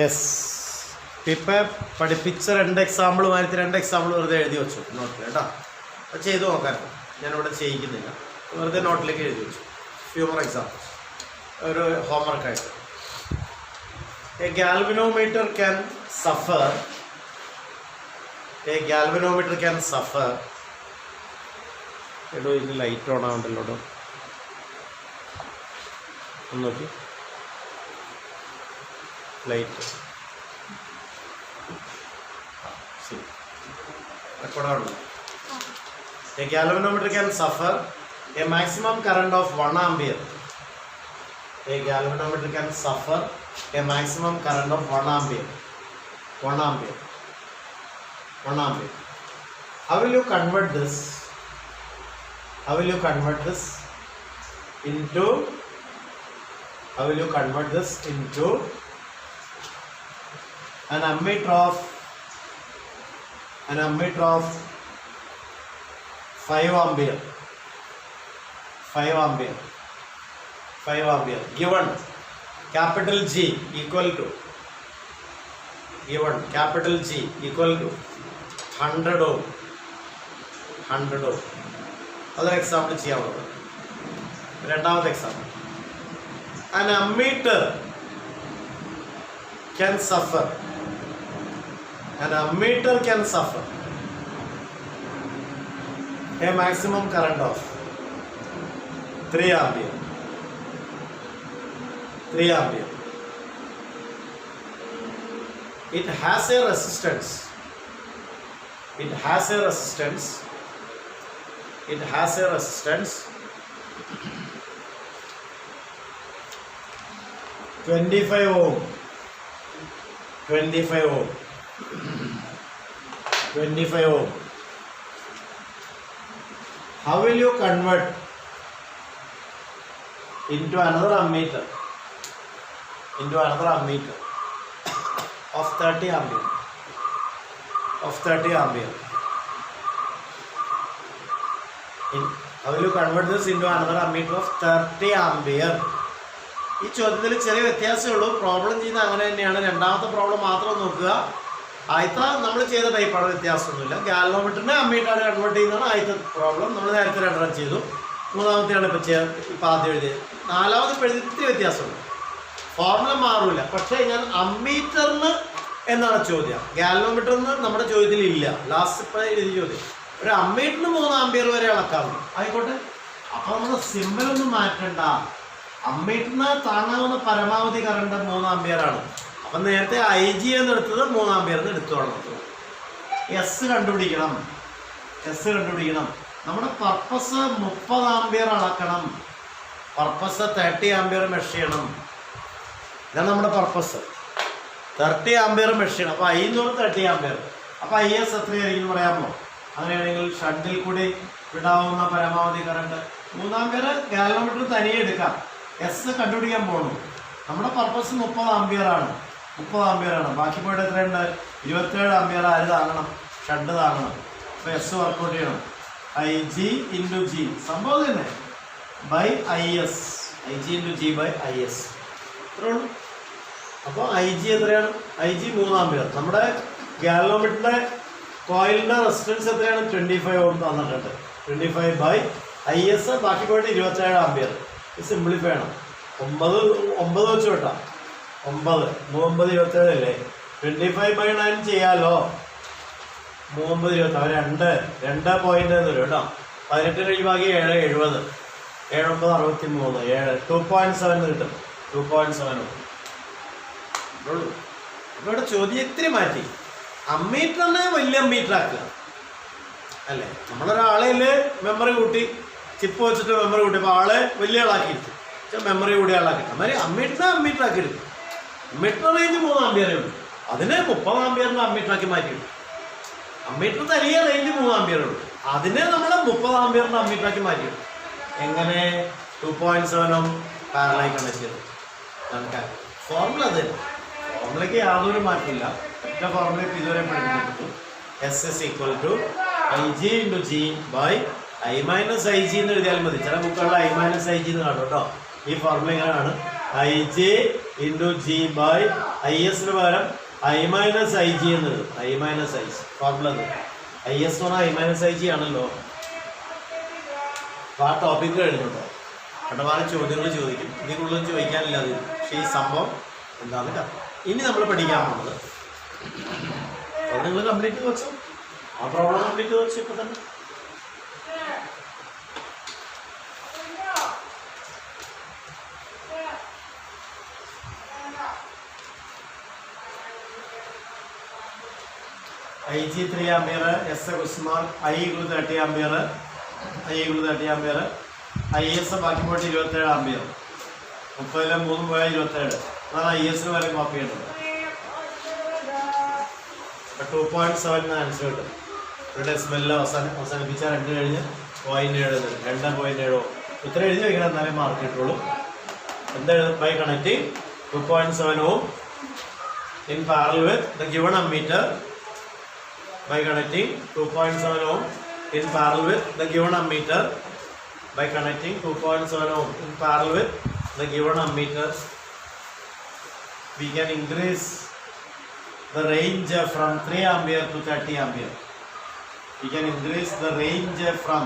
Yes, ഇപ്പം പഠിപ്പിച്ച 2 എക്സാമ്പിളുമായിട്ട് 2 example വെറുതെ എഴുതി വെച്ചു നോട്ടിൽ കേട്ടോ. അത് ചെയ്ത് നോക്കാൻ ഞാനിവിടെ ചെയ്യിക്കുന്നില്ല, വെറുതെ നോട്ടിലേക്ക് എഴുതി വെച്ചു. ഫ്യൂ മോർ എക്സാമ്പിൾസ്, ഒരു ഹോംവർക്കായിട്ട്. എ ഗാൽവനോമീറ്റർ ക്യാൻ സഫർ എടോ ഇത് ലൈറ്റ് ഓൺ ആവണ്ടല്ലോ ഒന്ന് നോക്കി. Light റെക്കോർഡാണല്ലോ. A galvanometer can suffer a maximum current of 1 ampere. A galvanometer can suffer a maximum current of 1 ampere. 1 ampere. How will you convert this? Into an ammeter of 5 ampere. 5 ampere given capital G equal to 100 ohm. അതൊരു example ചെയ്യാവുന്നത്. രണ്ടാമത്തെ example, an ammeter can suffer a maximum current of 3 ampere. It has a resistance 25 ohm. How will you convert into another ammeter of 30 ampere? How will you convert this into another ammeter of 30 ampere? ഈ ചോദ്യത്തിൽ ചെറിയ വ്യത്യാസമേ ഉള്ളൂ. Problem ചെയ്യുന്ന അങ്ങനെ തന്നെയാണ്. രണ്ടാമത്തെ problem മാത്രം നോക്കുക. ആദ്യത്തെ നമ്മൾ ചെയ്ത ടൈപ്പാണ്, വ്യത്യാസമൊന്നുമില്ല. ഗാൽവനോമീറ്ററിനെ അമ്മീറ്ററാണ് കൺവേർട്ട് ചെയ്യുന്നതാണ് ആദ്യത്തെ പ്രോബ്ലം. നമ്മൾ നേരത്തെ 2 ചെയ്തു. മൂന്നാമത്തെയാണ് ഇപ്പം ആദ്യം എഴുതിയത്. നാലാമത് ഇപ്പോൾ എഴുതി ഇത്തിരി വ്യത്യാസമുണ്ട്. ഫോർമുല മാറില്ല, പക്ഷേ ഞാൻ അമ്മീറ്ററിന് എന്നാണ് ചോദ്യം. ഗാൽവനോമീറ്ററിന് നമ്മുടെ ചോദ്യത്തിൽ ഇല്ല. ലാസ്റ്റ് ഇപ്പോൾ എഴുതിയ ചോദ്യം ഒരു അമ്മീറ്ററിന് 3 ആമ്പിയർ വരെ അളക്കാവുന്നു. ആയിക്കോട്ടെ, അപ്പോൾ നമ്മൾ സിമ്പിളൊന്നും മാറ്റണ്ട. അമ്മീറ്ററിന് താങ്ങാവുന്ന പരമാവധി കറണ്ട് 3 ആമ്പിയറാണ്. അപ്പം നേരത്തെ IG എന്നെടുത്തത് 3 ആമ്പിയറിന് എടുത്തോളണം. എസ് കണ്ടുപിടിക്കണം. നമ്മുടെ പർപ്പസ് 30 ആമ്പിയർ അളക്കണം. പർപ്പസ് 30 ആമ്പിയർ മെഷർ ചെയ്യണം. ഇതാണ് നമ്മുടെ പർപ്പസ്. 30 ആമ്പിയർ മെഷർ ചെയ്യണം. അപ്പോൾ I എന്ന് പറഞ്ഞാൽ 30 ആമ്പിയർ. അപ്പോൾ IS എത്രയായിരിക്കും പറയാമോ? അങ്ങനെയാണെങ്കിൽ ഷണ്ടിൽ കൂടി വിടാവുന്ന പരമാവധി കറണ്ട് 3 ആമ്പിയർ ഗാൽവനോമീറ്റർ തനിയെ എടുക്കാം. എസ് കണ്ടുപിടിക്കാൻ പോകണം. നമ്മുടെ പർപ്പസ് 30 ആമ്പിയറാണ്. ബാക്കി പോയിട്ട് എത്രയുണ്ട്? 27 ആമ്പിയർ ആര് താങ്ങണം? ഷണ്ട് താങ്ങണം. അപ്പോൾ എസ് വർക്കൗട്ട് ചെയ്യണം. IG ഇൻറ്റു G സംഭവം തന്നെ by IS. IG into G by IS ഇത്രേ ഉള്ളൂ. അപ്പോൾ IG എത്രയാണ്? IG 3 ampere. നമ്മുടെ ഗാൽവനോമീറ്ററിൻ്റെ കോയിലിൻ്റെ റെസിസ്റ്റൻസ് എത്രയാണ്? 25 ഓം തന്നിട്ടുണ്ട്. 25 ബൈ IS ബാക്കി പോയിട്ട് 27 ആമ്പിയർ. സിംപ്ലിഫൈ ചെയ്യണം. 9 വെച്ച് വിട്ടാം. 9 27 അല്ലേ? 25 ബൈ 9 ചെയ്യാലോ. 9 27 2.1 വരും കേട്ടോ. 18 ഒഴിവാക്കി 7 70. 7 9 63 7 2.7 കിട്ടും. 2.7 ഉള്ളൂ. അപ്പോൾ ഇവിടെ ചോദ്യം ഇത്തിരി മാറ്റി. അമ്മീറ്ററിനെ വലിയ അമ്മീറ്റർ ആക്കുക അല്ലേ? നമ്മളൊരാളെയിൽ മെമ്മറി കൂട്ടി ചിപ്പ് വെച്ചിട്ട് മെമ്മറി കൂട്ടിയപ്പോൾ ആളെ വലിയ ആളാക്കിയിട്ട് മെമ്മറി കൂടി ആളാക്കിയിട്ട് അന്നേരം അമ്മീറ്ററിനെ അമ്മീറ്റർ ആക്കിയെടുക്കും. അമ്മീറ്റർ റേഞ്ച് 3 ആമ്പിയറേ ഉള്ളൂ. അതിനെ 30 ആമ്പിയറിൻ്റെ അമ്മീറ്ററാക്കി മാറ്റിയിടും. അമ്മീറ്റർ തനിയെ റേഞ്ച് 3 ആമ്പിയറേ ഉള്ളൂ. അതിനെ നമ്മൾ 30 ആമ്പിയറിൻ്റെ അമ്മീറ്ററാക്കി മാറ്റിയിടും. എങ്ങനെ? 2.7 പാരലൽ കണക്ട് ചെയ്തു. ഫോർമുല അത് തന്നെ. ഫോർമുലയ്ക്ക് യാതൊരു മാറ്റമില്ല. ഒറ്റ ഫോർമുലയ്ക്ക് ഇതുവരെ പഠിപ്പിച്ചിട്ടു. S is equal to IG into G by I minus IG എന്ന് എഴുതിയാൽ മതി. ചില ബുക്കുകളിൽ I മൈനസ് IG എന്ന് കാണും കേട്ടോ. ഈ ഫോർമുല ഇങ്ങനെയാണ്. I J into G by I എസിന് പകരം ഐ മൈനസ് ഐ ജി എന്ന് എഴുതും. I minus I G formula I S എന്ന് പറഞ്ഞാൽ ഐ മൈനസ് ഐ ജി ആണല്ലോ. അപ്പോൾ ആ ടോപ്പിക്ക് എഴുതുന്നുണ്ടോ കണ്ടമാനം ചോദ്യങ്ങൾ ചോദിക്കും. ഇതിനുള്ളിൽ ചോദിക്കാനില്ല അതിൽ. പക്ഷേ ഈ സംഭവം എന്താണെന്ന് കഥ. ഇനി നമ്മൾ പഠിക്കാൻ പോകുന്നത് അത് നിങ്ങൾ കംപ്ലീറ്റ് വെച്ചോ. ആ പ്രോബ്ലം കംപ്ലീറ്റ് വെച്ചു ഇപ്പം തന്നെ. I G 3 ampere, S A question mark, I = 30 ampere, I = 30 ampere, I S ബാക്കി പോയിട്ട് 27 ആംപിയർ. 30 3 പോയാൽ 27. അതാണ് ഐ എസിന് വരെ കോപ്പി ചെയ്യേണ്ടത്. 2.7 ആൻസർ കിട്ടും. ഒരു ഡെസിമലിൽ അവസാനിപ്പിച്ച 2 കഴിഞ്ഞ് 0.7 2.7 ഉത്തരം എഴുതി വയ്ക്കണം, എന്നാലേ മാർക്ക് കിട്ടുള്ളൂ. എന്താ by connecting 2.7 ohm in parallel with the given ammeter. By connecting 2.7 ohm in parallel with the given ammeter. By connecting 2.7 ohm in parallel with the given ammeter, we can increase the range from 3 ampere to 30 ampere. We can increase the range from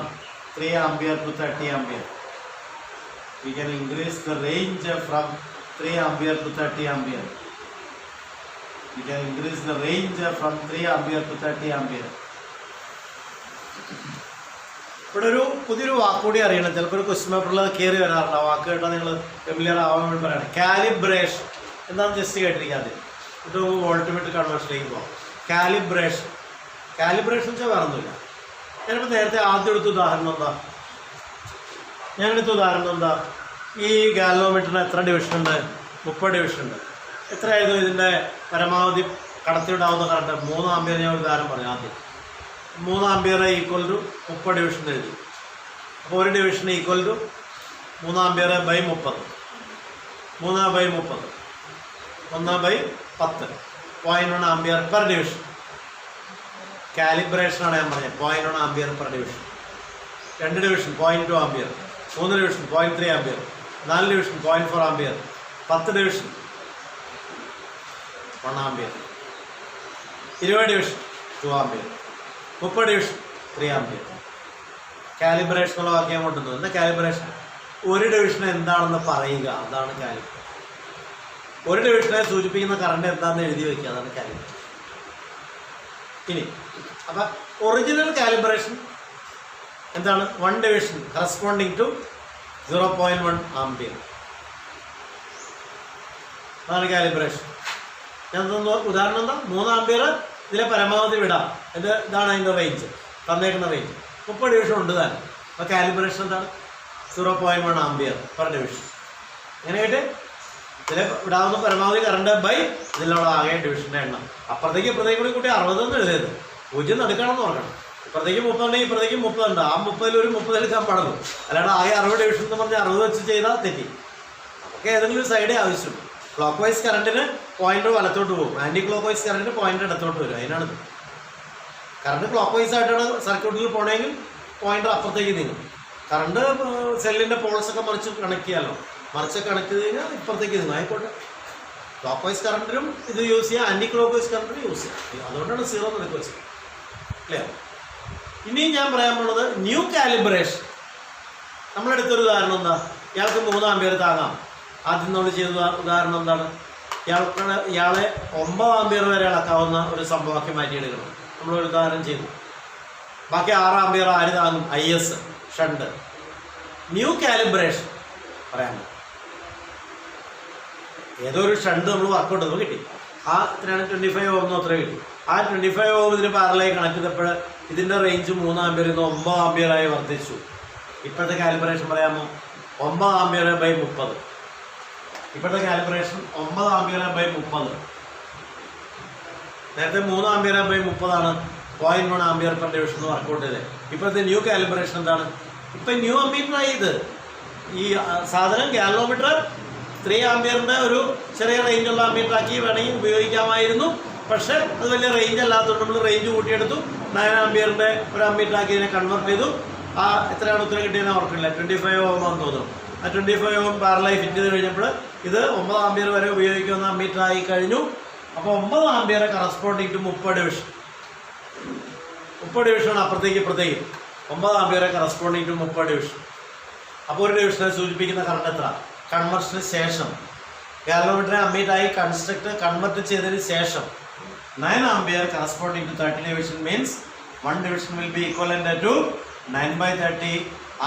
3 ampere to 30 ampere. We can increase the range from 3 ampere to 30 ampere. We can increase the range from 3 ampere to 30 ampere. ഇവിടെ ഒരു പുതിയൊരു വാക്കുകൂടി അറിയണം. ചിലപ്പോൾ ഒരു question പേപ്പറിൽ കയറി വരാറുണ്ട്. ആ വാക്ക് കേട്ടാൽ നിങ്ങൾ ഫെമിലിയർ ആവാൻ വേണ്ടി പറയണം. കാലിബ്രേഷൻ എന്താണെന്ന് ജസ്റ്റ് കേട്ടിരിക്കാതെ ഇത് വോൾട്ട്മീറ്റർ കൺവേർഷനിലേക്ക് പോകാം. കാലിബ്രേഷൻ വെച്ചാൽ വേറെ ഒന്നുമില്ല. ഞാനിപ്പോൾ നേരത്തെ ആദ്യം എടുത്ത ഉദാഹരണം എന്താ, ഈ ഗാലനോമീറ്ററിന് എത്ര ഡിവിഷൻ ഉണ്ട്? 30 ഡിവിഷൻ ഉണ്ട്. എത്രയായിരുന്നു ഇതിൻ്റെ പരമാവധി കടത്തിവിടാവുന്ന കറണ്ട്? 3 ആംപിയർ. ഞാൻ ഒരു ഉദാഹരണം പറഞ്ഞു ആദ്യം. 3 ആംപിയർ = 30 ഡിവിഷൻ എഴുതി. അപ്പോൾ ഒരു division = 3 ampere by 30. 3/30 1/10 0.1 ampere per division. കാലിബ്രേഷനാണ് ഞാൻ പറഞ്ഞത്. 0.1 ampere per division. 2 division 0.2 ampere, 3 division 0.3 ampere, 4 division 0.4 ampere, 10 division 1 ampere, 20 division 2 ampere, 30 division 3 ampere. Calibration എന്നുള്ള വാക്യം കൊണ്ടുവന്നു. എന്താ കാലിബ്രേഷൻ? ഒരു ഡിവിഷന് എന്താണെന്ന് പറയുക, അതാണ് കാലിബ്രേഷൻ. ഒരു ഡിവിഷനെ സൂചിപ്പിക്കുന്ന കറണ്ട് എന്താണെന്ന് എഴുതി വയ്ക്കുക, അതാണ് കാലിബ്രേഷൻ. ഇനി അപ്പം ഒറിജിനൽ കാലിബ്രേഷൻ എന്താണ്? 1 ഡിവിഷൻ കറസ്പോണ്ടിങ് ടു 0.1 ആംപിയർ. അതാണ് കാലിബ്രേഷൻ. ഞാൻ ഉദാഹരണം എന്താ? 3 ആംപിയർ ഇതിലെ പരമാവധി വിടാം. ഇതാണ് അതിൻ്റെ റേഞ്ച്, തന്നേക്കുന്ന റേഞ്ച്. 30 ഡിവിഷൻ ഉണ്ട് താനും. അപ്പോൾ കാലിബ്രേഷൻ എന്താണ്? 0.1 ആംപിയർ പെർ ഡിവിഷൻ. അങ്ങനെയായിട്ട് ഇതിലെ വിടാവുന്ന പരമാവധി കറണ്ട് ബൈ ഇതിലുള്ള ആകെ ഡിവിഷൻ്റെ എണ്ണം. അപ്പുറത്തേക്ക് ഇപ്പുറത്തേക്ക് കൂടി 60 എന്ന് എഴുതരുത്. 0 എടുക്കണമെന്ന് നോക്കണം. ഇപ്പുറത്തേക്ക് 30 ഉണ്ടെങ്കിൽ ഇപ്പുറത്തേക്ക് 30 ഉണ്ട്. ആ 30 ഒരു 30 എടുക്കാൻ പാടുള്ളൂ. അല്ലാണ്ട് ആകെ 60 ഡിവിഷൻ എന്ന് പറഞ്ഞാൽ 60 വെച്ച് ചെയ്താൽ തെറ്റി. നമുക്ക് ഏതെങ്കിലും ഒരു സൈഡേ ആവശ്യമുള്ളൂ. ക്ലോക്ക് വൈസ് കറണ്ടിന് പോയിൻ്റ് വലത്തോട്ട് പോകും, ആൻറ്റി ക്ലോക്ക് വൈസ് കറണ്ടിന് പോയിൻ്റ് ഇടത്തോട്ട് വരും. അതിനാണ് കറണ്ട് ക്ലോക്ക് വൈസ് ആയിട്ടാണ് സർക്യൂട്ടിൽ പോകണമെങ്കിൽ പോയിൻ്റ് അപ്പുറത്തേക്ക് നീങ്ങും. കറണ്ട് സെല്ലിൻ്റെ പോൾസൊക്കെ മറിച്ച് കണക്ട് ചെയ്യാമല്ലോ. മറിച്ച് കണക്ട് ചെയ്ത് കഴിഞ്ഞാൽ ഇപ്പുറത്തേക്ക് നീങ്ങും. ആയിക്കോട്ടെ, ക്ലോക്ക് വൈസ് കറണ്ടിനും ഇത് യൂസ് ചെയ്യാം, ആൻറ്റി ക്ലോക്ക് വൈസ് കറണ്ടിനും യൂസ് ചെയ്യാം. അതുകൊണ്ടാണ് 0 നിനക്ക് വെച്ചത് അല്ലേ. ഇനിയും ഞാൻ പറയാൻ പോണത് ന്യൂ കാലിബ്രേഷൻ. നമ്മളെടുത്തൊരു ഉദാഹരണം എന്താ? ഇയാൾക്ക് 3 ആംപിയർ താങ്ങാം. ആദ്യം നമ്മൾ ചെയ്ത ഉദാഹരണം എന്താണ്? ഇയാളെ 9 ആംപിയർ വരെ അളക്കാവുന്ന ഒരു സംഭവമാക്കി മാറ്റിയെടുക്കണം. നമ്മളൊരു ഉദാഹരണം ചെയ്തു. ബാക്കി 6 ആംപിയർ ആര് താങ്ങും? IS shunt. ന്യൂ കാലിബ്രേഷൻ പറയാൻ ഏതോ ഒരു ഷണ്ട് നമ്മൾ വർക്കൗട്ട് ചെയ്തപ്പോൾ കിട്ടി. ആ എത്രയാണ്? 25 ohm അത്ര കിട്ടി. ആ 25 ohm ഇതിന് പാരലായി കണക്ട് ചെയ്തപ്പോൾ ഇതിൻ്റെ റേഞ്ച് 3 ആംപിയറിൽ നിന്ന് 9 ആംപിയറായി വർദ്ധിച്ചു. ഇപ്പോഴത്തെ കാലിബ്രേഷൻ പറയാമോ? 9 ആംപിയർ ബൈ 30. ഇപ്പോഴത്തെ കാലിബ്രേഷൻ 9 ആംപിയർ ബൈ 30. നേരത്തെ 3 ampere by 30 0.1 ampere per division work out ചെയ്തത്. ഇപ്പോഴത്തെ ന്യൂ കാലിബ്രേഷൻ എന്താണ്? ഇപ്പം ന്യൂ അമ്മീറ്റർ ആയി. ഇത് ഈ സാധനം ഗാലനോമീറ്റർ 3 ആംപിയറിൻ്റെ ഒരു ചെറിയ റേഞ്ചുള്ള അമ്മീറ്റർ ആക്കി വേണമെങ്കിൽ ഉപയോഗിക്കാമായിരുന്നു. പക്ഷേ അത് വലിയ റേഞ്ച് അല്ലാത്തതുകൊണ്ട് നമ്മൾ റേഞ്ച് കൂട്ടിയെടുത്തു. 9 ആംപിയറിൻ്റെ ഒരു അമ്മീറ്റർ ആക്കി ഇതിനെ കൺവേർട്ട് ചെയ്തു. ആ എത്രയാണ് ഉത്തരം കിട്ടിയെന്ന് ഓർക്കില്ല. 25 ohm ആണെന്ന് തോന്നുന്നു. ആ 25 ഓം പാരലായി ഫിറ്റ് ചെയ്ത് കഴിഞ്ഞപ്പോൾ ഇത് 9 ആംപിയർ വരെ ഉപയോഗിക്കുന്ന അമ്മീറ്റർ ആയി കഴിഞ്ഞു. അപ്പോൾ 9 ആംപിയർ കറസ്പോണ്ടിങ് ടു 30 ഡിവിഷൻ. 30 ഡിവിഷനാണ് അപ്പുറത്തേക്ക് ഇപ്പുറത്തേക്ക്. 9 ആംപിയർ കറസ്പോണ്ടിങ് ടു 30 ഡിവിഷൻ. അപ്പോൾ ഒരു ഡിവിഷനെ സൂചിപ്പിക്കുന്ന കറണ്ട് എത്ര? കൺവെർഷന് ശേഷം ഗാൽവനോമീറ്ററിനെ അമ്മീറ്ററായി കൺവെർട്ട് ചെയ്തതിന് ശേഷം 9 ampere corresponding to 30 division means 1 division will be equivalent to 9/30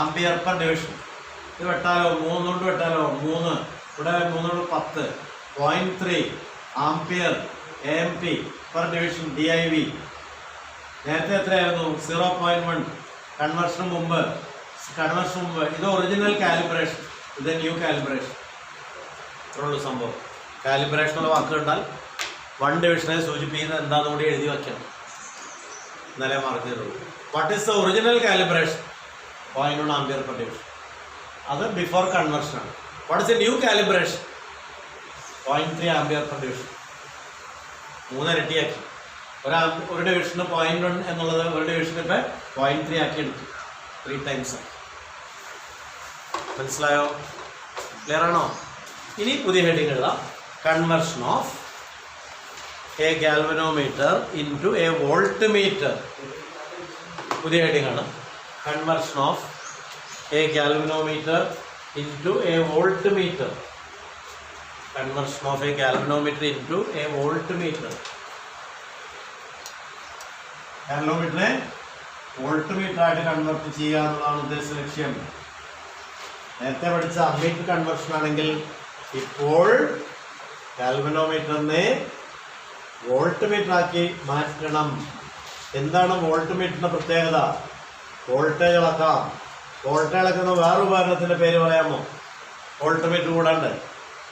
ampere per division. ഇത് വെട്ടാലോ, 3 കൊണ്ട് വെട്ടാലോ, 3 ഇവിടെ 3 കൊണ്ട് 10, 0.3 ampere AMP per division DIV. നേരത്തെ എത്രയായിരുന്നു? 0.1 കൺവെർഷന് മുമ്പ്. ഇത് ഒറിജിനൽ കാലിബ്രേഷൻ, ഇത് ന്യൂ കാലിബ്രേഷൻ. ഇത്രയുള്ളൂ സംഭവം. കാലിബ്രേഷൻ ഉള്ള വാക്ക് കണ്ടാൽ 1 ഡിവിഷനെ സൂചിപ്പിക്കുന്നത് എന്താണെന്ന് കൂടി എഴുതി വയ്ക്കണം, എന്നാലേ മാർക്ക് ചെയ്തുള്ളൂ. What is the original calibration? 0.1 ampere per division. അത് ബിഫോർ കൺവെർഷനാണ്. What is a new calibration? 0.3 ampere per division. 3 ഇരട്ടിയാക്കി. ഒരു ഡിവിഷന് 0.1 എന്നുള്ളത് ഒരു ഡിവിഷന് ഇപ്പം 0.3 ആക്കി എടുത്തു. 3 ടൈംസ്. മനസ്സിലായോ? ക്ലിയർ ആണോ? ഇനി പുതിയ ഹെഡിങ് എഴുതാം. Conversion of a galvanometer into a voltmeter. പുതിയ ഹെഡിങ് ആണ്. Conversion of a galvanometer into a voltmeter. Conversion of a galvanometer into a voltmeter. ഗാൽവനോമീറ്ററിനെ വോൾട്ട് മീറ്റർ ആയിട്ട് കൺവെർട്ട് ചെയ്യുക എന്നുള്ളതാണ് ഉദ്ദേശ ലക്ഷ്യം. നേരത്തെ പഠിച്ച അമ്മീറ്റർ കൺവെർഷൻ ആണെങ്കിൽ ഇപ്പോൾ ഗാൽവനോമീറ്ററിനെ വോൾട്ട് മീറ്റർ ആക്കി മാറ്റണം. എന്താണ് വോൾട്ട് മീറ്ററിന്റെ പ്രത്യേകത? വോൾട്ടേജ് അളക്കാം. വോൾട്ടേജ് അളക്കുന്ന വേറെ ഉപകരണത്തിന്റെ പേര് പറയാമോ? വോൾട്ട് മീറ്റർ കൂടാണ്ട്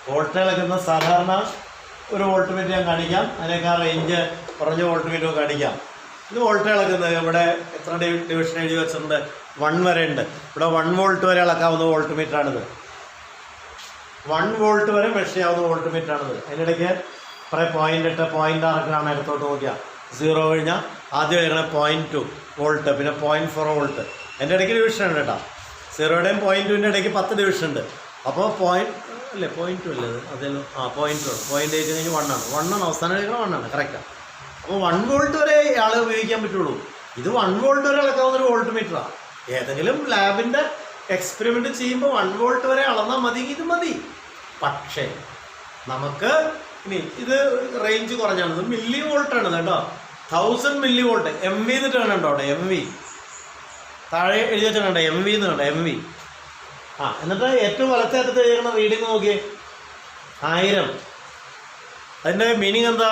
വോൾട്ടേജ് അളക്കുന്ന സാധാരണ ഒരു വോൾട്ട് മീറ്റർ ഞാൻ കാണിക്കാം. അതിനേക്കാൾ റേഞ്ച് കുറഞ്ഞ വോൾട്ട് മീറ്റർ കാണിക്കാം. ഇത് വോൾട്ടേജ് അളക്കുന്നത് ഇവിടെ എത്ര ഡിവിഷൻ എഴുതി വെച്ചിട്ടുണ്ട്? 1 വരെ ഉണ്ട്. ഇവിടെ 1 വോൾട്ട് വരെ അളക്കാവുന്ന വോൾട്ട് മീറ്ററാണിത്. 1 വോൾട്ട് വരെ മെഷർ ചെയ്യാവുന്ന വോൾട്ട് മീറ്ററാണിത്. അതിനിടയ്ക്ക് കുറേ 0.8, 0.6 ഇടത്തോട്ട് നോക്കിയാൽ 0 കഴിഞ്ഞാൽ ആദ്യം എഴുതണ 0.2 വോൾട്ട്, പിന്നെ 0.4 വോൾട്ട്. എൻ്റെ ഇടയ്ക്ക് ഡിവിഷൻ ഉണ്ട് കേട്ടോ. 0യുടെയും 0.2ൻ്റെ ഇടയ്ക്ക് 10 ഡിവിഷൻ ഉണ്ട്. അപ്പോൾ 0.2 അല്ലേ അത്? അതിൽ 0.2 ആണ്. 0.8 കഴിഞ്ഞ് 1 ആണ്. 1 ആണ് അവസാനം കഴിക്കണം. 1 ആണ് കറക്റ്റാണ്. അപ്പോൾ 1 വോൾട്ട് വരെ ആൾ ഉപയോഗിക്കാൻ പറ്റുള്ളൂ. ഇത് 1 വോൾട്ട് വരെ അളക്കാവുന്ന ഒരു വോൾട്ട് മീറ്ററാണ്. ഏതെങ്കിലും ലാബിൻ്റെ എക്സ്പെരിമെൻ്റ് ചെയ്യുമ്പോൾ 1 വോൾട്ട് വരെ അളന്നാൽ മതി, ഇത് മതി. പക്ഷേ നമുക്ക് ഇനി ഇത് റേഞ്ച് കുറഞ്ഞാണ്. ഇത് മില്ലി വോൾട്ടാണ് കേട്ടോ. 1000 മില്ലി വോൾട്ട്. MV എന്നിട്ട് കണ്ടോ അവിടെ? MV താഴെ എഴുതി വെച്ചിട്ടുണ്ട്. MV എന്ന് കണ്ടോ? MV. എന്നിട്ട് ഏറ്റവും വലത്തേറ്റത്ത് എഴുതുന്ന റീഡിങ് നോക്കിയേ, 1000. അതിൻ്റെ മീനിങ് എന്താ?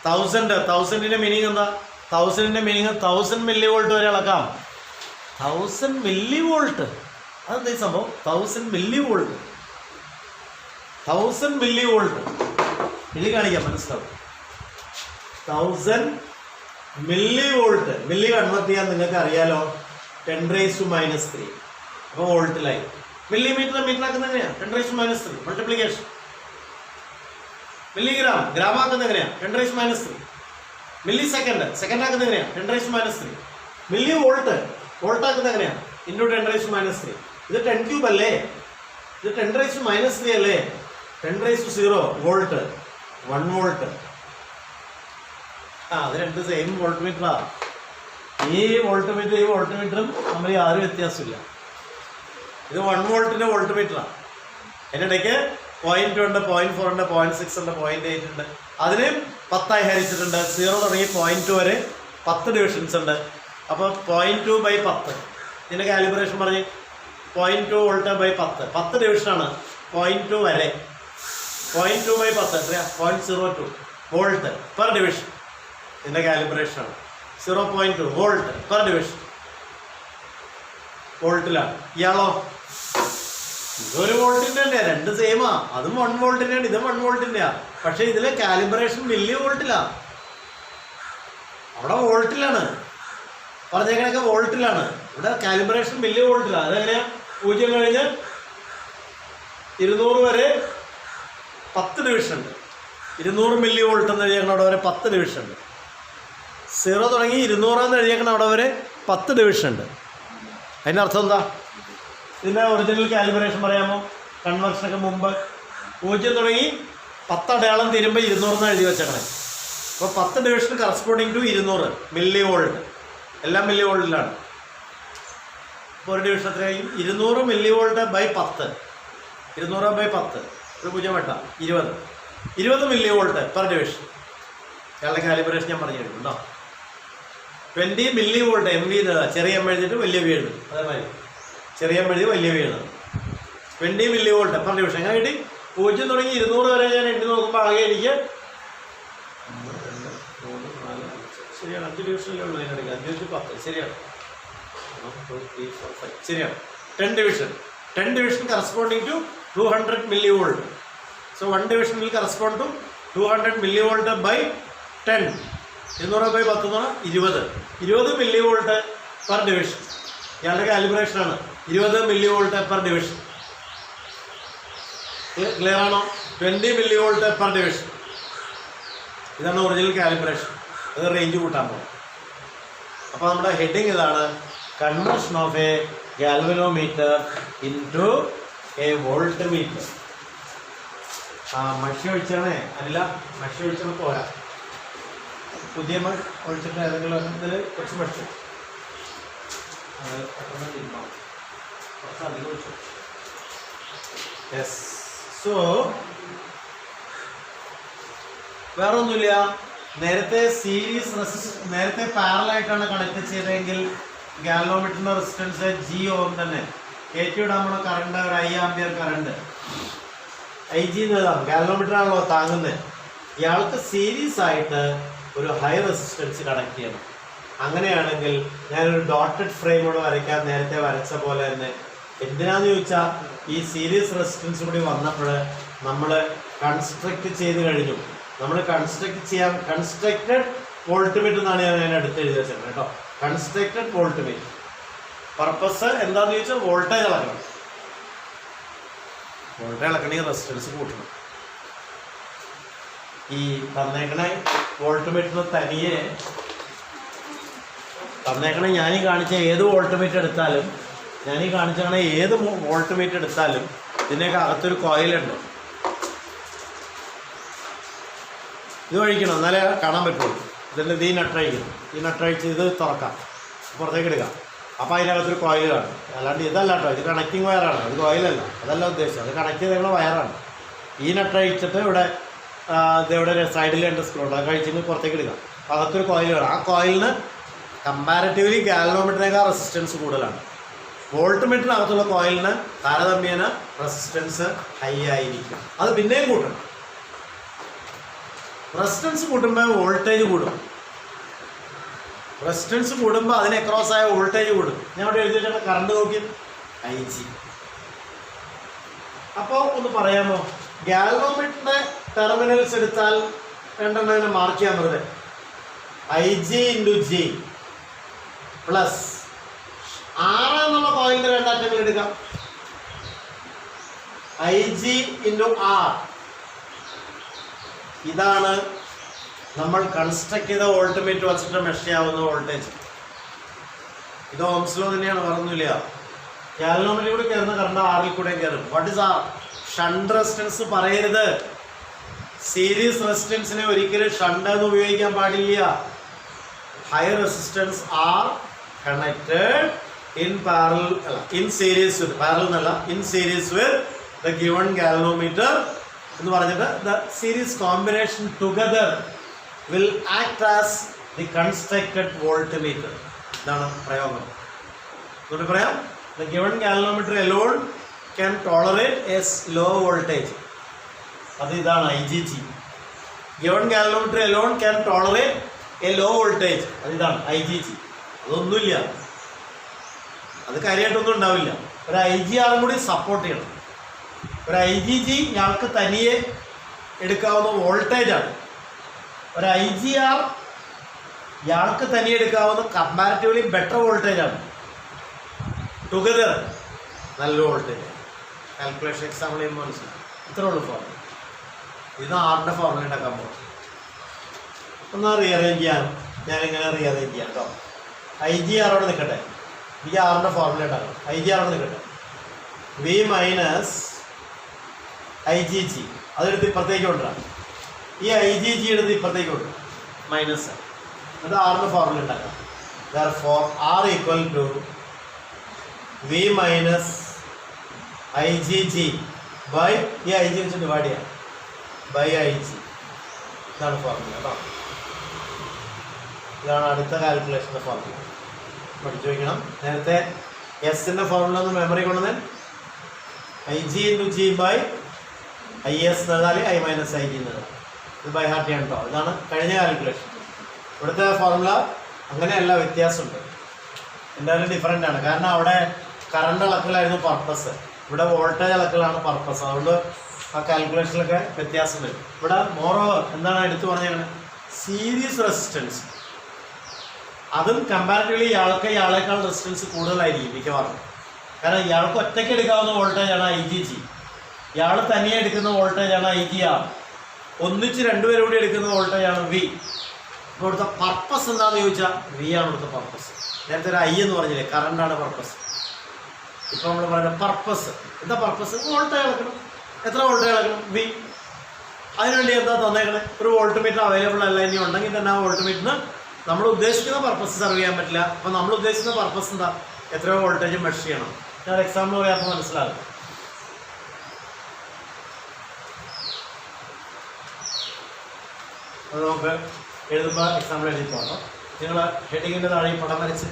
1000ൻ്റെ മീനിങ് എന്താ? 1000ൻ്റെ മീനിങ് 1000 മില്ലി വോൾട്ട് വരെ അളക്കാം. 1000 മില്ലി വോൾട്ട്. അതെന്താ ഈ സംഭവം? 1000 മില്ലി വോൾട്ട്. 1000 മില്ലി വോൾട്ട് എഴുതി കാണിക്കാം, മനസ്സിലാവും. 1000 മില്ലി വോൾട്ട്. മില്ലി കൺവെർട്ട് ചെയ്യാൻ നിങ്ങൾക്ക് അറിയാലോ, 10⁻³ അപ്പോൾ വോൾട്ടിലായി. മില്ലിമീറ്റർ മീറ്ററാക്കുന്നത് എങ്ങനെയാണ്? 10⁻³ മൾട്ടിപ്ലിക്കേഷൻ. മില്ലിഗ്രാം ഗ്രാം ആക്കുന്നത് എങ്ങനെയാണ്? 10⁻³. മില്ലി സെക്കൻഡ് ആക്കുന്നത് എങ്ങനെയാണ്? 10⁻³. മില്ലി വോൾട്ട് ആക്കുന്നത് എങ്ങനെയാണ്? ഇൻറ്റു 10⁻³ ഇത് 10³ അല്ലേ? ഇത് 10⁻³ അല്ലേ? 10⁻0 വോൾട്ട്, 1 വോൾട്ട്. അത് രണ്ട് സെയിം വോൾട്ട് മീറ്ററാണ്. ഈ വോൾട്ട് മീറ്ററും തമ്മിൽ യാതൊരു വ്യത്യാസമില്ല. ഇത് 1 വോൾട്ടിൻ്റെ വോൾട്ട് മീറ്ററാണ്. അതിൻ്റെ ഇടയ്ക്ക് 0.2 ഉണ്ട്, 0.4 ഉണ്ട്, 0.6 ഉണ്ട്, 0.8 ഉണ്ട്. അതിന് 10 ഹരിച്ചിട്ടുണ്ട്. 0 തുടങ്ങി 0.2 വരെ 10 ഡിവിഷൻസ് ഉണ്ട്. അപ്പോൾ 0.2/10 ഇതിൻ്റെ കാലിബ്രേഷൻ പറഞ്ഞ് 0.2 വോൾട്ട് ബൈ 10 ഡിവിഷനാണ്. 0.2 വരെ 0.2/10 എത്രയാ? 0.02 വോൾട്ട് പെർ ഡിവിഷൻ. ഇതിൻ്റെ കാലിബ്രേഷനാണ്. 0.2 വോൾട്ട് പെർ ഡിവിഷൻ വോൾട്ടിലാണ്. ഇയാളോ? ഇതൊരു വോൾട്ടിൻ്റെ തന്നെ, രണ്ട് സെയിമാ. അതും 1 വോൾട്ടിൻ്റെയാണ്, ഇതും 1 വോൾട്ടിൻ്റെയാണ്. പക്ഷേ ഇതിലെ കാലിബ്രേഷൻ മില്ലി വോൾട്ടിലാണ്. അവിടെ വോൾട്ടിലാണ് പറഞ്ഞേക്കണൊക്കെ, വോൾട്ടിലാണ്. ഇവിടെ കാലിബ്രേഷൻ മില്ലി വോൾട്ടിലാണ്. അതെങ്ങനെയാണ്? 0 കഴിഞ്ഞ് 200 വരെ 10 ഡിവിഷൻ ഉണ്ട്. 200 മില്ലി വോൾട്ട് എന്ന് എഴുതിയേക്കണം അവിടെ വരെ 10 ഡിവിഷൻ ഉണ്ട്. 0 തുടങ്ങി 200 എന്ന് എഴുതിയേക്കണം അവിടെ വരെ 10 ഡിവിഷൻ ഉണ്ട്. അതിൻ്റെ അർത്ഥം എന്താ? ഇതിൻ്റെ ഒറിജിനൽ കാലിബ്രേഷൻ പറയാമോ? കൺവെർഷനൊക്കെ മുമ്പ് 0 തുടങ്ങി 10 അടയാളം തീരുമ്പോൾ 200 എഴുതി വെച്ചേക്കണേ. അപ്പോൾ 10 division corresponding to 200 millivolt, എല്ലാം മില്ലി വോൾട്ടിലാണ്. അപ്പോൾ ഒരു ഡിവിഷൻ എത്രയായും? 200 മില്ലി വോൾട്ട് ബൈ 10, 200 ബൈ 10, ഒരു 0 20 മില്ലി വോൾട്ട് പെർ ഡിവിഷൻ. ഇയാളുടെ കാലിബ്രേഷൻ ഞാൻ പറഞ്ഞു തരുന്നു കേട്ടോ. 20 മില്ലി വോൾട്ട്, എം വി ചെറിയ എം എഴുതിയിട്ട് വലിയ വി എഴുതും. അതേമാതിരി ചെറിയ എം എഴുതി വലിയ വി എഴുതും. 20 മില്ലി വോൾട്ട് പെർ ഡിവിഷൻ. അങ്ങനെ കിട്ടി. 0 തുടങ്ങി 200 വരെ ഞാൻ എണ്ണി നോക്കുമ്പോൾ ആകെ എനിക്ക് ശരിയാണ് 5 ഡിവിഷനിലേ ഉള്ളൂ. അതിനിടയ്ക്ക് 5 10 ശരിയാണ്. 1 2 3 4 5 ശരിയാണ്. 10 division. 10 division corresponding to 200 millivolt. So 1 division will correspond to 200 millivolt by 10. 200 by 10 എന്ന് പറഞ്ഞാൽ 20 മില്ലി വോൾട്ട് പെർ ഡിവിഷൻ. ഇയാളുടെ കാലിബ്രേഷനാണ് 20 millivolt per division. Clear ആണോ? 20 മില്ലി വോൾട്ട് പെർ ഡിവിഷൻ. ഇതാണ് ഒറിജിനൽ കാലിബ്രേഷൻ. അത് റേഞ്ച് കൂട്ടാൻ പോകും. അപ്പോൾ നമ്മുടെ ഹെഡിങ് ഇതാണ്, conversion of a galvanometer into a voltmeter. മഷി ഒഴിച്ചാണേ, അല്ല മഷി ഒഴിച്ചാൽ പോരാ, പുതിയ ഒഴിച്ചിട്ട് ഏതെങ്കിലും ഇതിൽ കുറച്ച് മഷി കുറച്ചധികം ഒഴിച്ചു. യെസ്. സോ വേറെ ഒന്നുമില്ല. നേരത്തെ നേരത്തെ പാരലായിട്ടാണ് കണക്ട് ചെയ്തതെങ്കിൽ ഗാൽവനോമീറ്ററിന്റെ റെസിസ്റ്റൻസ് G ഓം തന്നെ. കയറ്റിവിടാൻ നമ്മുടെ കറണ്ട് ഒരു 1 ആംപിയർ കറണ്ട് IG എന്നതാണ്. ഗാൽവനോമീറ്റർ ആണല്ലോ താങ്ങുന്നത്. ഇയാൾക്ക് സീരീസ് ആയിട്ട് ഒരു ഹൈ റെസിസ്റ്റൻസ് കണക്ട് ചെയ്യണം. അങ്ങനെയാണെങ്കിൽ ഞാനൊരു ഡോട്ടഡ് ഫ്രെയിമോട് വരയ്ക്കാൻ നേരത്തെ വരച്ച പോലെ തന്നെ. എന്തിനാന്ന് ചോദിച്ചാൽ ഈ സീരീസ് റെസിസ്റ്റൻസ് കൂടി വന്നപ്പോൾ നമ്മൾ കൺസ്ട്രക്ട് ചെയ്ത് കഴിഞ്ഞു. നമ്മൾ കൺസ്ട്രക്റ്റഡ് വോൾട്ട്മീറ്റർ എന്നാണ് ഞാൻ അടുത്ത് എഴുതി വെച്ചത് കേട്ടോ. Constructed voltmeter. പർപ്പസ് എന്താന്ന് ചോദിച്ചാൽ വോൾട്ടേജ് അളക്കണം. വോൾട്ടേജ് അളക്കണമെങ്കിൽ റെസിസ്റ്റൻസ് കൂട്ടണം. ഈ തന്നേക്കണ വോൾട്ട്മീറ്ററിന് തനിയെ തന്നേക്കണ ഞാനീ കാണിച്ച ഏത് വോൾട്ട്മീറ്റർ എടുത്താലും ഇതിനൊക്കെ അകത്തൊരു കോയിലുണ്ട്. ഇത് കഴിക്കണം, എന്നാലേ കാണാൻ പറ്റുള്ളൂ. ഇതിൻ്റെ ഈ നട്ടഴിക്കണം. ഈ നട്ടഴിച്ച് ഇത് തുറക്കാം, പുറത്തേക്ക് എടുക്കാം. അപ്പോൾ അതിനകത്തൊരു കോയിൽ കാണും. അല്ലാണ്ട് ഇതല്ല കേട്ടോ, ഇത് കണക്റ്റിംഗ് വയറാണ്, അത് കോയിലല്ല. അതല്ല ഉദ്ദേശം. അത് കണക്ട് ചെയ്തേക്കുന്ന വയറാണ്. ഈ നട്ടഴിച്ചിട്ട് ഇവിടെ സൈഡിൽ 2 സ്ക്രൂ ഉണ്ട്. അത് കഴിച്ചിട്ട് പുറത്തേക്ക് എടുക്കാം. അകത്തൊരു കോയിൽ കാണും. ആ കോയിലിന് കമ്പാരിറ്റീവ്ലി ഗാൽവനോമീറ്ററിനേക്കാൾ റെസിസ്റ്റൻസ് കൂടുതലാണ്. വോൾട്ട്മീറ്ററിനകത്തുള്ള കോയിലിന് താരതമ്യേന റെസിസ്റ്റൻസ് ഹൈ ആയിരിക്കും. അത് പിന്നെയും കൂട്ടണം. റെസിസ്റ്റൻസ് കൂട്ടുമ്പോൾ വോൾട്ടേജ് കൂടും. റെസിസ്റ്റൻസ് കൂടുമ്പോൾ അതിന് അക്രോസ് ആയ വോൾട്ടേജ് കൂടും. ഞാൻ ഇവിടെ എഴുതി വെച്ചാൽ കറണ്ട് നോക്കി IG. അപ്പോൾ ഒന്ന് പറയാമോ, ഗാൽവനോമീറ്ററിന്റെ ടെർമിനൽസ് എടുത്താൽ രണ്ടെണ്ണം മാർക്ക് ചെയ്യാൻ വെറുതെ IG × G പ്ലസ് R എന്നുള്ള കോയിലിന്റെ 2 അറ്റങ്ങൾ എടുക്കാം. IG × R. ഇതാണ് നമ്മൾ കൺസ്ട്രക്ട് ചെയ്ത വോൾട്ട്മീറ്റർ വെച്ചിട്ട് മെഷർ ചെയ്യാവുന്ന വോൾട്ടേജ്. ഇത് ഓംസ് ലോ തന്നെയാണ്, പറഞ്ഞില്ല. ഗാൽവനോമീറ്ററിൽ കൂടെ കയറുന്ന കറണ്ട് ആറിൽ കൂടെ കയറും. What is R? Shunt resistance പറയരുത്. സീരീസ് റെസിസ്റ്റൻസിനെ ഒരിക്കലും ഷണ്ട് എന്ന് ഉപയോഗിക്കാൻ പാടില്ല. High resistance R connected in parallel അല്ല ഇൻ സീരീസ് വിത്ത് പാരലൽ എന്നല്ല in series with the given galvanometer എന്ന് പറഞ്ഞിട്ട് the series combination together will act as the constructed voltmeter. ഇതാണ് പ്രയോഗം. എന്നിട്ട് പറയാം, the given galvanometer alone can tolerate a low voltage. അത് ഇതാണ് IGG. Given galvanometer alone can tolerate a low voltage. അത് ഇതാണ് IGG. അതൊന്നുമില്ല, അത് കാര്യമായിട്ടൊന്നും ഉണ്ടാവില്ല. ഒരു IGR കൂടി സപ്പോർട്ട് ചെയ്യണം. ഒരു IGG ഞങ്ങൾക്ക് തനിയെ എടുക്കാവുന്ന വോൾട്ടേജാണ്. ഒരു IGR ഇയാൾക്ക് തനിയെ എടുക്കാവുന്ന കമ്പാരിറ്റീവ്ലി ബെറ്റർ വോൾട്ടേജാണ്. ടുഗദർ നല്ല വോൾട്ടേജ്. കാൽക്കുലേഷൻ എക്സാമ്പിൾ ചെയ്യുമ്പോൾ മനസ്സിലാവും. ഇത്രേ ഉള്ളൂ ഫോർമുല. ഇത് ആറിൻ്റെ ഫോർമുല ഉണ്ടാക്കാൻ പോകും. ഒന്ന് റീഅറേഞ്ച് ചെയ്യാൻ ഞാനിങ്ങനെ റീഅറേഞ്ച് ചെയ്യാം കേട്ടോ. IGR അവിടെ നിൽക്കട്ടെ. ഈ ആറിൻ്റെ ഫോർമുല ഉണ്ടാക്കണം. IGR അവിടെ നിൽക്കട്ടെ. V minus I G G അതെടുത്ത് ഇപ്പുറത്തേക്ക് കൊണ്ടുവരാം. ഈ ഐ ജി ജി എടുത്ത് ഇപ്പുറത്തേക്ക് കൊണ്ടുവരാം മൈനസ്. എന്നിട്ട് ആറിന് ഫോർമുല ഉണ്ടാക്കാം. therefore r equal to v minus igg by ഈ ഐ ജി വെച്ച് ഡിവൈഡ് ചെയ്യാം ബൈ ഐ ജി. ഇതാണ് ഫോർമുല കേട്ടോ. ഇതാണ് അടുത്ത കാൽക്കുലേഷൻ്റെ ഫോർമുല. പഠിച്ചു വയ്ക്കണം. നേരത്തെ എസിൻ്റെ ഫോർമുല ഒന്ന് മെമ്മറി കൊണ്ടുവന്നാൽ I G into G by I S എഴുതാൽ ഐ മൈനസ് ഐ ജി എന്ന് എഴുതാം. ഇത് ബൈ ഹാർട്ട് ചെയ്യണം കേട്ടോ. ഇതാണ് കഴിഞ്ഞ കാൽക്കുലേഷൻ. ഇവിടുത്തെ ഫോർമുല അങ്ങനെയല്ല, വ്യത്യാസമുണ്ട്. എന്തായാലും ഡിഫറെൻ്റ് ആണ്. കാരണം അവിടെ കറണ്ട് അളക്കലായിരുന്നു പർപ്പസ്, ഇവിടെ വോൾട്ടേജ് അളക്കലാണ് പർപ്പസ്. അതുകൊണ്ട് ആ കാൽക്കുലേഷനിലൊക്കെ വ്യത്യാസം വരും. ഇവിടെ മോറോവർ എന്താണ് എടുത്തു പറഞ്ഞാൽ സീരീസ് റെസിസ്റ്റൻസ്, അതും കമ്പാരിറ്റീവ്ലി ഇയാളേക്കാൾ റെസിസ്റ്റൻസ് കൂടുതലായിരിക്കും മിക്കവാറും. കാരണം ഇയാൾക്ക് ഒറ്റയ്ക്ക് എടുക്കാവുന്ന വോൾട്ടേജാണ് ഐ ജി ജി, ഇയാൾ തനിയെ എടുക്കുന്ന വോൾട്ടേജാണ് ഐ ജി ആർ, ഒന്നിച്ച് രണ്ടുപേരും കൂടി എടുക്കുന്ന വോൾട്ടേജാണ് വി. ഇപ്പോൾ ഇവിടുത്തെ പർപ്പസ് എന്താണെന്ന് ചോദിച്ചാൽ വി ആണ് ഇവിടുത്തെ പർപ്പസ്. നേരത്തെ ഒരു ഐ എന്ന് പറഞ്ഞില്ലേ, കറണ്ടാണ് പർപ്പസ്. ഇപ്പോൾ നമ്മൾ പറയുന്നത് പർപ്പസ് എന്താ? പർപ്പസ് വോൾട്ടേജ് അളക്കണം. എത്ര വോൾട്ടേജ് അളക്കണം? വി. അതിനുവേണ്ടി എന്താ തന്നേക്കണേ? ഒരു വോൾട്ട് മീറ്റർ അവൈലബിൾ അല്ല. ഇനി ഉണ്ടെങ്കിൽ തന്നെ ആ വോൾട്ട് മീറ്ററിന് നമ്മൾ ഉദ്ദേശിക്കുന്ന പർപ്പസ് സെർവ് ചെയ്യാൻ പറ്റില്ല. അപ്പോൾ നമ്മൾ ഉദ്ദേശിക്കുന്ന പർപ്പസ് എന്താ? എത്രയോ വോൾട്ടേജ് മെഷർ ചെയ്യണം. ഞാൻ എക്സാമ്പിൾ പറയാപ്പോൾ മനസ്സിലാകും. അത് നമുക്ക് എഴുതുമ്പോൾ എക്സാമ്പിൾ എഴുതി പോകണം. നിങ്ങൾ ഹെഡിങ്ങിൻ്റെ താഴെ ഈ പടം വരച്ച്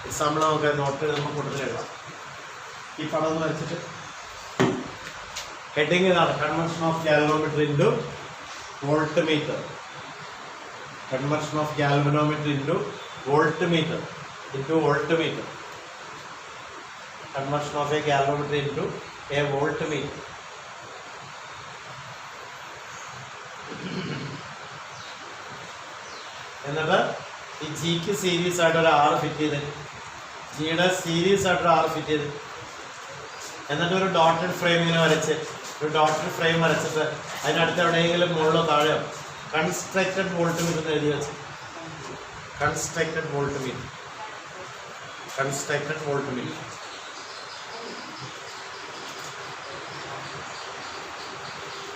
എക്സാമ്പിൾ നമുക്ക് നോട്ട് എഴുതുമ്പോൾ കൂടുതൽ എഴുതാം. ഈ പടം ഒന്ന് വരച്ചിട്ട് ഹെഡിങ് ഇതാണ്: conversion of galvanometer into volt meter. Conversion of galvanometer into volt meter into volt meter. Conversion of a galvanometer into a volt meter. എന്നിട്ട് ഈ ജിക്ക് സീരീസ് ആയിട്ട് ഒരു ആറ് ഫിറ്റ് ചെയ്ത്, ജിയുടെ സീരീസ് ആയിട്ടൊരു ആറ് ഫിറ്റ് ചെയ്ത്, എന്നിട്ട് ഒരു ഡോട്ടഡ് ഫ്രെയിം ഇങ്ങനെ വരച്ച്, ഒരു ഡോട്ടഡ് ഫ്രെയിം വരച്ചിട്ട് അതിനടുത്ത് എവിടെയെങ്കിലും മുകളിലോ താഴെയോ കൺസ്ട്രക്റ്റഡ് വോൾട്ട് മീറ്റർ എഴുതി വെച്ച്, constructed voltmeter, constructed voltmeter.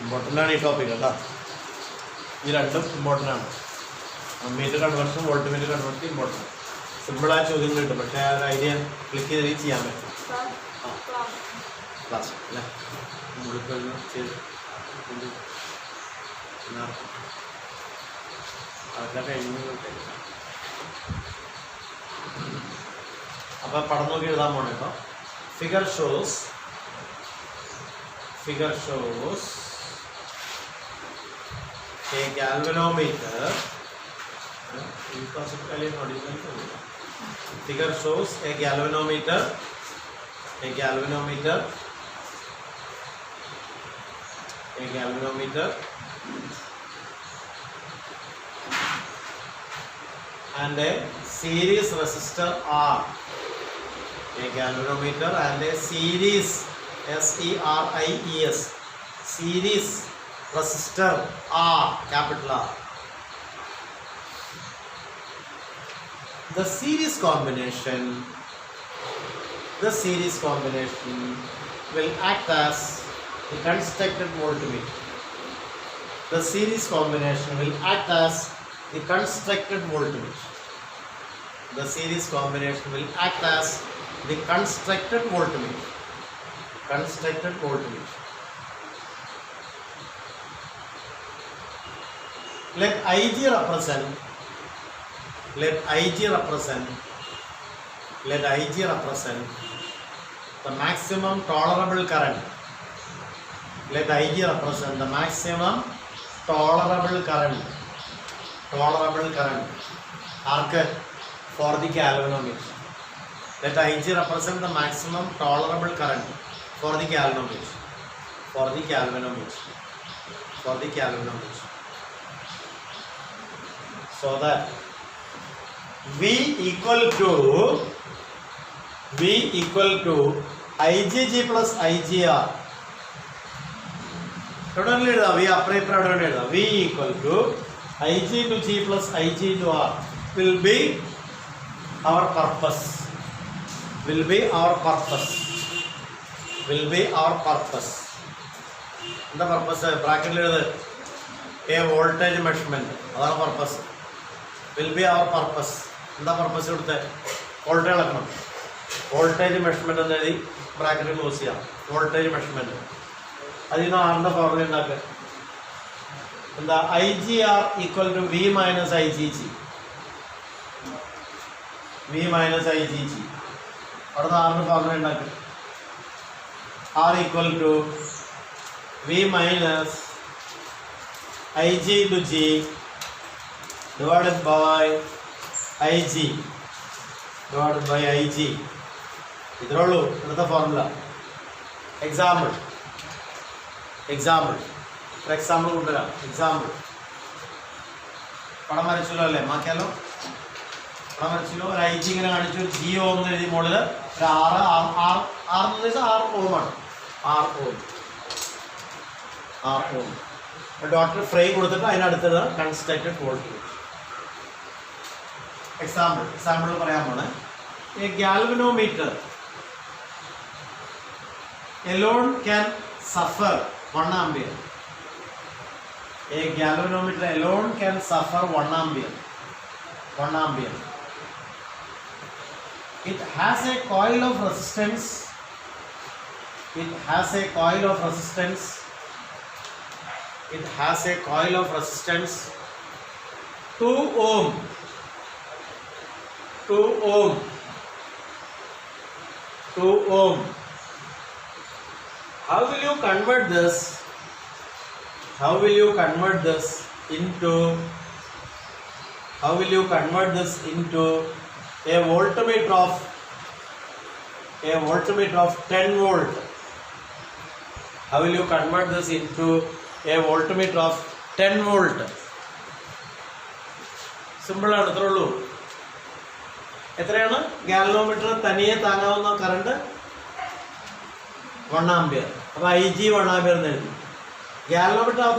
Important ആണ് ഈ ടോപ്പിക് കേട്ടോ. ഈ രണ്ടും ഇമ്പോർട്ടൻ്റ് ആണ്. Meter conversion, voltmeter conversion important. സിമ്പിളായ ചോദ്യങ്ങൾ കിട്ടും, പക്ഷേ ആ ഒരു ഐഡിയ ക്ലിക്ക് ചെയ്ത് ചെയ്യാൻ പറ്റും. ക്ലാസ് അല്ലേ ചെയ്ത് അതൊക്കെ കഴിഞ്ഞ്. അപ്പം പടം നോക്കി എഴുതാൻ പോണേ. ഇപ്പോൾ figure shows a galvanometer. Figure shows a galvanometer and a series resistor R. A galvanometer and a series SERIES series resistor R, capital R. The series combination will act as the constructed voltmeter. The series combination will act as the constructed voltmeter. The series combination will act as the constructed voltmeter. Constructed voltmeter. Let Ig represent the maximum tolerable current. Let Ig represent the maximum tolerable current. Arc for the galvanometer. Let Ig represent the maximum tolerable current for the galvanometer. So that V equal to IgG plus IgR. V equal to Ig into G plus Ig into R will be our purpose. Will be our purpose. എന്താ purpose? ബ്രാക്കറ്റിൽ എഴുത്. A voltage measurement, അതാണ് purpose. Will be our purpose. എന്താ purpose? ഇവിടുത്തെ voltage അളക്കണം. Voltage measurement എന്ന് എഴുതി bracket close ചെയ്യാം. Voltage measurement. അതിൽ നിന്ന് ആറിൻ്റെ ഫോർമുല ഉണ്ടാക്കുക. എന്താ? IGR equal to V minus IGG. V minus IGG. അവിടെ നിന്ന് ആറിൻ്റെ ഫോർമുല ഉണ്ടാക്കുക. R equal to V minus IG into G divided by IG divided by IG. ഇത്രേ ഉള്ളൂ ഇവിടുത്തെ ഫോർമുല. എക്സാമ്പിൾ ഒരു എക്സാമ്പിൾ കൊണ്ടുവരാം. എക്സാമ്പിൾ പടം വരച്ചല്ലോ അല്ലേ? മാറ്റിയാലോ? പടം വരച്ചല്ലോ. ഒരു IG ഇങ്ങനെ കാണിച്ചു. ഒരു G ഓം എന്ന് എഴുതി മുകളിൽ ഒരു R എന്ന് വെച്ചാൽ R ഓമാണ്. R ഓം ഡോക്ടർ ഫ്രെയിം കൊടുത്തിട്ട് അതിനടുത്തത് കൺസ്ട്രക്റ്റഡ് വോൾട്ടേജ്. എക്സാമ്പിൾ പറയാൻ പോണേ. A galvanometer alone can suffer 1 ampere. A galvanometer alone can suffer 1 ampere. It has a coil of resistance. 2 ohm. How will you convert this into a voltmeter of 10 volt? How will you convert this into a voltmeter of 10 volt? Simple ആണ്. ഇത്രേ ഉള്ളൂ. എത്രയാണ്? Galvanometer തനിയെ താങ്ങാവുന്ന current 1 ampere. അപ്പോൾ IG 1 ampere എന്ന് എഴുതി. Galvanometer